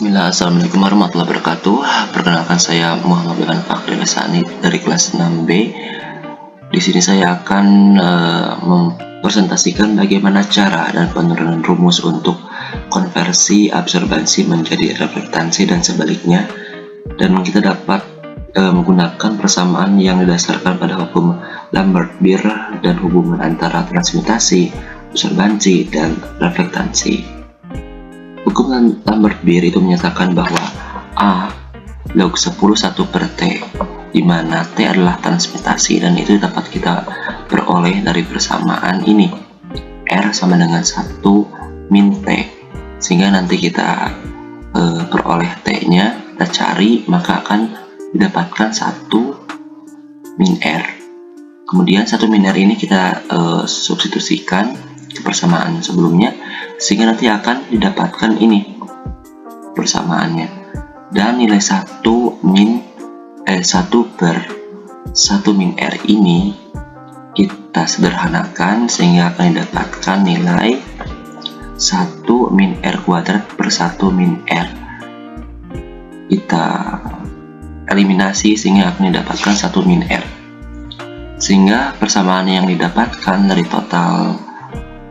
Bismillah, Assalamualaikum warahmatullahi wabarakatuh. Perkenalkan, saya Muhammad Iwan Fakri Lesani dari kelas 6B. Di sini saya akan mempresentasikan bagaimana cara dan penurunan rumus untuk konversi absorbansi menjadi reflektansi dan sebaliknya. Dan kita dapat menggunakan persamaan yang didasarkan pada hukum Lambert-Beer dan hubungan antara transmitasi, absorbansi, dan reflektansi. Hukum Lambert-Beer itu menyatakan bahwa A log 10 1 per T, di mana T adalah transmitasi dan itu dapat kita peroleh dari persamaan ini, R sama dengan 1 min T, sehingga nanti kita peroleh T nya, kita cari, maka akan didapatkan 1 min R. Kemudian 1 min R ini kita substitusikan ke persamaan sebelumnya, sehingga nanti akan didapatkan ini persamaannya, dan nilai 1 per 1 min R ini kita sederhanakan sehingga akan didapatkan nilai 1 min R kuadrat per 1 min R. Kita eliminasi sehingga akan didapatkan 1 min R, sehingga persamaan yang didapatkan dari total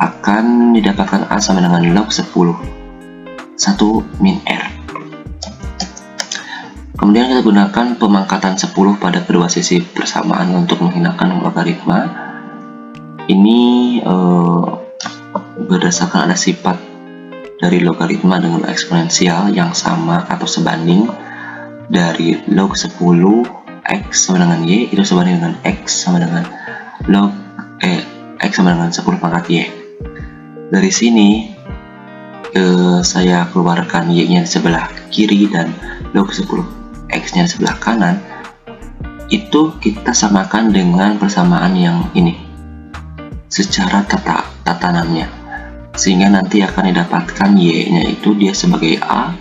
akan didapatkan A sama dengan log 10 1 min R. Kemudian kita gunakan pemangkatan 10 pada kedua sisi persamaan untuk menghilangkan logaritma. Ini berdasarkan ada sifat dari logaritma dengan eksponensial yang sama atau sebanding dari log 10 X sama dengan Y itu sebanding dengan X sama dengan X sama dengan 10 pangkat Y. Dari sini saya keluarkan Y-nya di sebelah kiri dan log 10 X-nya di sebelah kanan. Itu kita samakan dengan persamaan yang ini secara tatanannya, sehingga nanti akan didapatkan Y-nya itu dia sebagai A,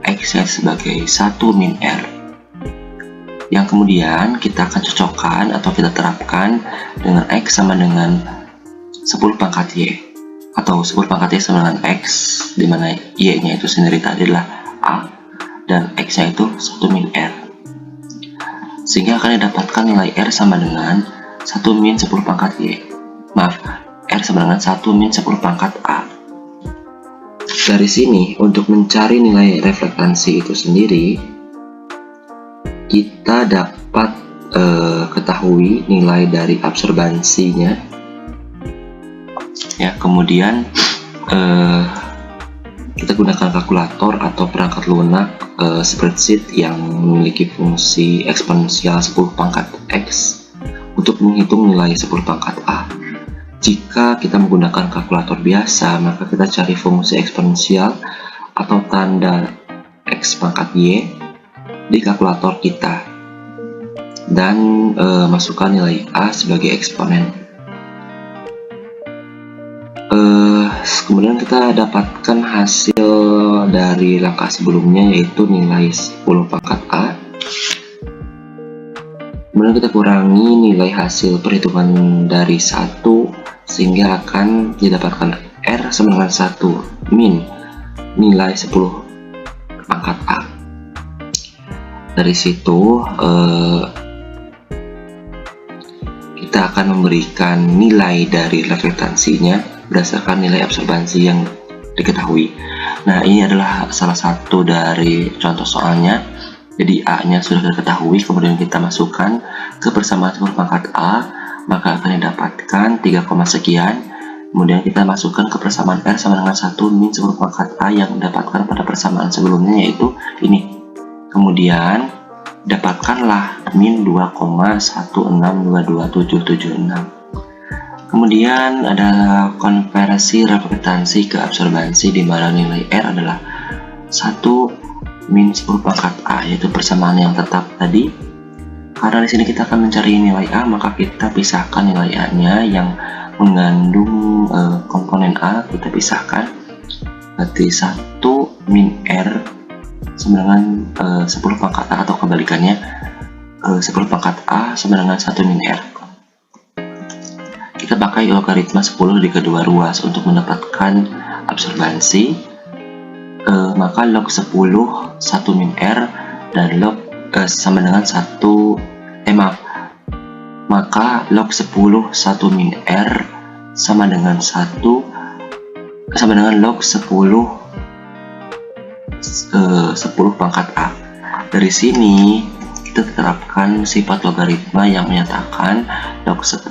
X-nya sebagai 1 min R, yang kemudian kita akan cocokkan atau kita terapkan dengan X sama dengan 10 pangkat Y, atau 10 pangkat Y sama dengan X, dimana Y-nya itu sendiri tadi adalah A dan X-nya itu 1 min R, sehingga akan didapatkan nilai R sama dengan 1 min 10 pangkat Y, R sama dengan 1 min 10 pangkat A. Dari sini untuk mencari nilai reflektansi itu sendiri, kita dapat ketahui nilai dari absorbansinya ya. Kemudian kita gunakan kalkulator atau perangkat lunak spreadsheet yang memiliki fungsi eksponensial 10 pangkat X untuk menghitung nilai 10 pangkat A. Jika kita menggunakan kalkulator biasa, maka kita cari fungsi eksponensial atau tanda X pangkat Y di kalkulator kita dan masukkan nilai A sebagai eksponen. Kemudian kita dapatkan hasil dari langkah sebelumnya, yaitu nilai 10 pangkat A. Kemudian kita kurangi nilai hasil perhitungan dari 1, sehingga akan didapatkan R sama dengan 1 min nilai 10 pangkat A. Dari situ kita akan memberikan nilai dari reflektansinya berdasarkan nilai absorbansi yang diketahui. Nah, ini adalah salah satu dari contoh soalnya. Jadi A-nya sudah diketahui, kemudian kita masukkan ke persamaan 10 pangkat A, maka akan didapatkan 3, sekian. Kemudian kita masukkan ke persamaan R sama dengan 1 min 10 pangkat A yang didapatkan pada persamaan sebelumnya, yaitu ini. Kemudian dapatkanlah min 2,1622776. Kemudian ada konversi reflektansi ke absorbansi, di mana nilai R adalah 1 min 10 pangkat A, yaitu persamaan yang tetap tadi. Karena di sini kita akan mencari nilai A, maka kita pisahkan nilai A-nya yang mengandung komponen A, kita pisahkan. Berarti 1 min R sama dengan 10 pangkat A, atau kebalikannya 10 pangkat A sama dengan 1 min R. Kita pakai logaritma 10 di kedua ruas untuk mendapatkan absorbansi. maka log 10 1 min R dan log sama dengan 1 maka log 10 1 min R sama dengan log 10 pangkat A. Dari sini kita terapkan sifat logaritma yang menyatakan log 10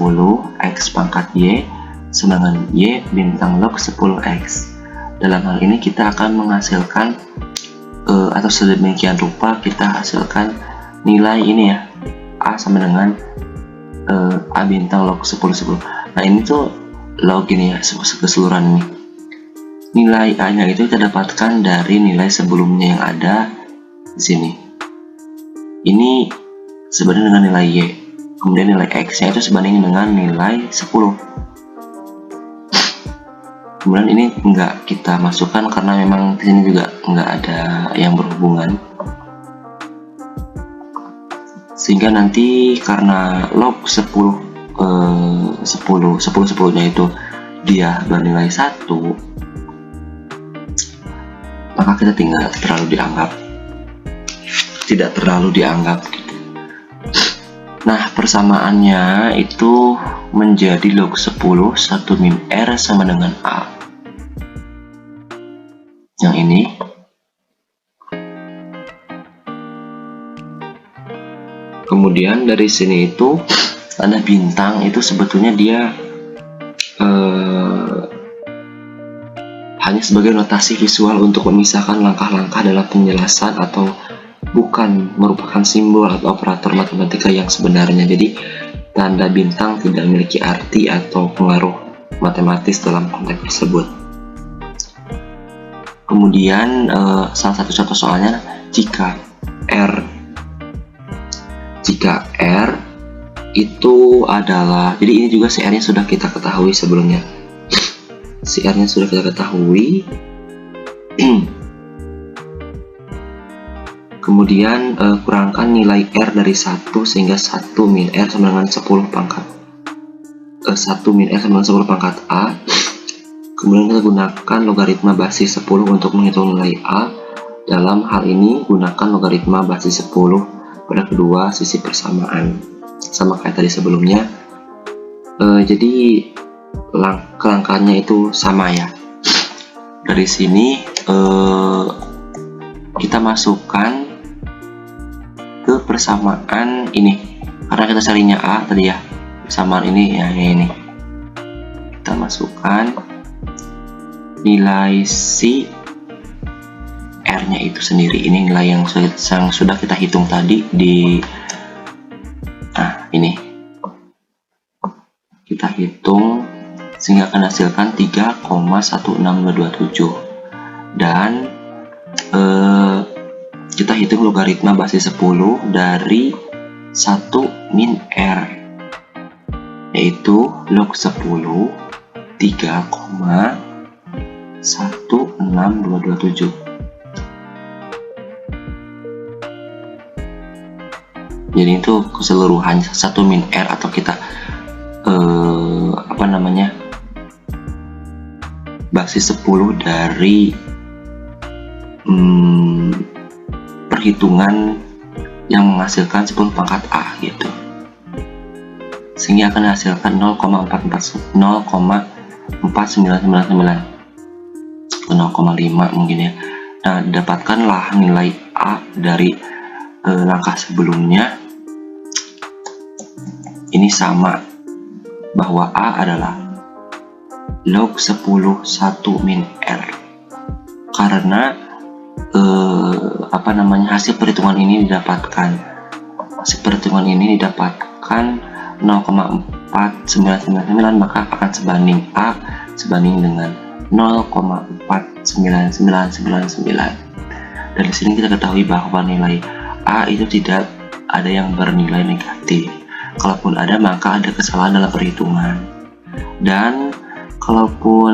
X pangkat Y sama dengan Y bintang log 10X. Dalam hal ini kita akan menghasilkan atau sedemikian rupa kita hasilkan nilai ini ya, A sama dengan A bintang log 10. Nah ini tuh log ini ya, keseluruhan ini. Nilai A nya itu kita dapatkan dari nilai sebelumnya yang ada di sini. Ini sebanding dengan nilai Y, kemudian nilai X nya itu sebanding dengan nilai 10. Kemudian ini enggak kita masukkan karena memang di sini juga enggak ada yang berhubungan. Sehingga nanti karena log 10 nya itu dia bernilai 1, maka kita tinggal tidak terlalu dianggap gitu. Nah, persamaannya itu menjadi log 10 1 min R sama dengan A. Yang ini. Kemudian dari sini itu tanda bintang itu sebetulnya dia hanya sebagai notasi visual untuk memisahkan langkah-langkah dalam penjelasan atau bukan merupakan simbol atau operator matematika yang sebenarnya. Jadi tanda bintang tidak memiliki arti atau pengaruh matematis dalam konteks tersebut. Kemudian salah satu contoh soalnya jika R itu adalah, jadi ini juga CR-nya sudah kita ketahui sebelumnya. CR-nya sudah kita ketahui. Kemudian kurangkan nilai R dari 1 sehingga 1 min R sama dengan 10 pangkat 1 min R sama dengan 10 pangkat A. Kemudian kita gunakan logaritma basis 10 untuk menghitung nilai A. Dalam hal ini gunakan logaritma basis 10 pada kedua sisi persamaan, sama kayak tadi sebelumnya. Jadi kelangkaannya itu sama ya. Dari sini kita masukkan ke persamaan ini, karena kita carinya A tadi ya, persamaan ini ya, ini kita masukkan nilai si R nya itu sendiri. Ini nilai yang sudah kita hitung tadi di ini kita hitung sehingga akan hasilkan 3,16227 dan kita hitung logaritma basis 10 dari 1 min R, yaitu log 10 3,16227. Jadi itu keseluruhan 1 min R, atau kita basis 10 dari perhitungan yang menghasilkan 10 pangkat A gitu, sehingga akan hasilkan 0,4999 0,5 mungkin ya. Nah, dapatkanlah nilai A dari langkah sebelumnya. Ini sama, bahwa A adalah log 10 1 min R, karena hasil perhitungan ini didapatkan 0,4999, maka akan sebanding A sebanding dengan 0,49999. Dari sini kita ketahui bahwa nilai A itu tidak ada yang bernilai negatif. Kalaupun ada, maka ada kesalahan dalam perhitungan. Dan kalaupun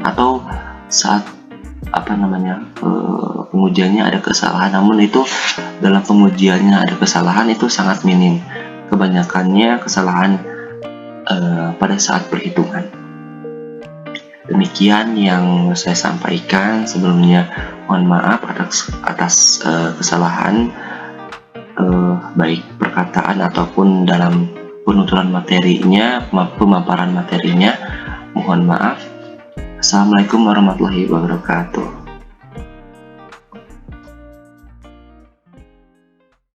atau saat pengujiannya ada kesalahan, namun itu dalam pengujiannya ada kesalahan itu sangat minim. Kebanyakannya kesalahan pada saat perhitungan. Demikian yang saya sampaikan. Sebelumnya mohon maaf atas kesalahan baik perkataan ataupun dalam penuturan materinya, pemaparan materinya. Mohon maaf. Assalamualaikum warahmatullahi wabarakatuh.